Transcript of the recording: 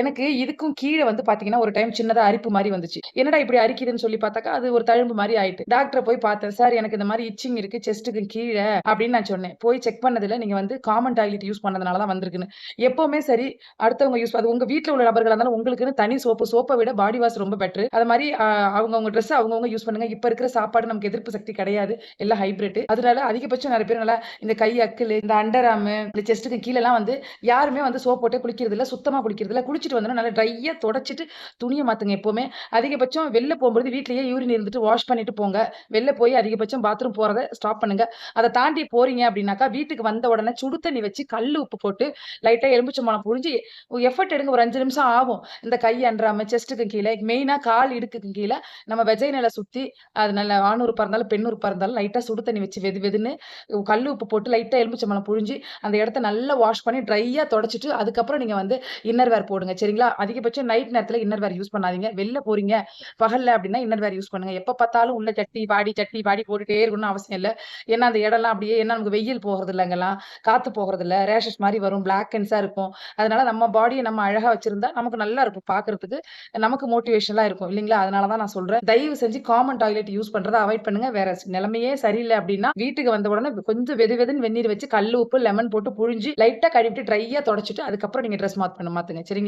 எனக்கு இதுக்கும் கீழ வந்து பாத்தீங்கன்னா, ஒரு டைம் சின்னதா அரிப்பு மாரி வந்துச்சு. என்னடா இப்படி அரிக்குதுன்னு சொல்லி பாத்தாக்கா, அது ஒரு தழும்பு மாரி ஆயிட்டு. டாக்டர போய் பாத்தேன். சார் எனக்கு இந்த மாரி இச்சிங் இருக்கு செஸ்ட்டுக்கு கீழ அப்படின்னு நான் சொன்னேன். போய் செக் பண்ணதுல நீங்க வந்து காமன் டாய்லெட் யூஸ் பண்ணதுனால தான் வந்திருக்குன்னு. எப்பவுமே சரி, அடுத்தவங்க அது உங்க வீட்ல உள்ள நபர்களா இருந்தாலும் உங்களுக்குன்னு தனி சோப்பு. சோப்ப விட பாடி வாஷ் ரொம்ப பெட்டரு. அது மாரி அவங்கவங்க ட்ரெஸ் அவங்கவங்க யூஸ் பண்ணுங்க. இப்ப இருக்கிற சாப்பாடு நமக்கு எதிர்ப்பு சக்தி கிடையாது. எல்லாம் ஹைபிரிட். அதனால அதிகபட்சம் நெறைய பேர் நல்லா இந்த கை அக்குலு, இந்த அண்டர் ஆர்மு, இந்த செஸ்ட்டுக்கு கீழலாம் வந்து யாருமே வந்து சோப் போட்டே குளிக்கிறதில்ல. சுத்தமா குளிக்கிறதில்ல. குளிச்சுட்டு வந்தோனே நல்லா ட்ரையா தொடச்சுட்டு துணிய மாத்துங்க எப்பவுமே. அதிகபட்சம் வெளில போம்போது வீட்லயே யூரின் இருந்துட்டு வாஷ் பண்ணிட்டு போங்க. வெளில போய் அதிகபட்சம் பாத்ரூம் போறத ஸ்டாப் பண்ணுங்க. அத தாண்டி போறீங்க அப்டின்னாக்கா, வீட்டுக்கு வந்த உடனே சுடு தண்ணி வச்சு கல்லு உப்பு போட்டு லைட்டா எலுமிச்சம்பழம் புழிஞ்சு எஃபோர்ட் எடுங்க ஒரு 5 நிமிஷம் ஆகும். இந்த கை அண்டராம, செஸ்ட்டுக்கு கீழ, மெயினா கால் இடுக்குக்கு கீழ நம்ம வெஜைனல சுத்தி அது நல்ல ஆண் உறுப்பா இருந்தாலும், பெண் உறுப்பா இருந்தாலும் லைட்டா சுடு தண்ணி வச்சு வெது வெதுன்னு கல்லு உப்பு போட்டு லைட்டா எலுமிச்சம்பழம் புழிஞ்சு அந்த இடத்த நல்லா வாஷ் பண்ணி ட்ரையா தொடச்சுட்டு, அதுக்கப்புறம் நீங்க வந்து இன்னர் வேர் போடுங்க. சரிங்களா? அதிகபட்சம் நைட் நேரத்துல இன்னர் வேர் யூஸ் பண்ணாதீங்க. வெளில போறீங்க, பகல்ல அப்டின்னா இன்னர் வேர் யூஸ் பண்ணுங்க. எப்ப பார்த்தாலும் உள்ள சட்டி, பாடி போட்டுட்டே இருக்கணும்னு அவசியம் இல்ல. ஏன்னா, அந்த இடம்லாம் அப்படியே ஏன்னா நமக்கு வெயில் போறதில்ல அங்கலாம். காத்து போறதில்ல. ரேஷஸ் மாரி வரும். பிளாக் ஹெட்ஸா இருக்கும். அதனால நம்ம பாடிய நம்ம அழகா வச்சிருந்தா நமக்கு நல்லா இருக்கும் பார்க்கறதுக்கு. நமக்கு மோட்டிவேஷனலா இருக்கும் இல்லைங்களா? அதனால தான் நான் சொல்றேன். தயவு செஞ்சு காமன் டாய்லெட் யூஸ் பண்றத அவாய்ட் பண்ணுங்க. வேற நிலைமையே சரியில்ல அப்டின்னா, வீட்டுக்கு வந்த உடனே கொஞ்சம் வெது வெதுன்னு வெந்நீர் வச்சு கல்லு, உப்பு, லெமன் போட்டு புழிஞ்சு லைட்டா கழுவிட்டு ட்ரையா தொடச்சுட்டு, அதுக்கப்புறம் நீங்க ட்ரெஸ் மாத்துங்க சரிங்களா?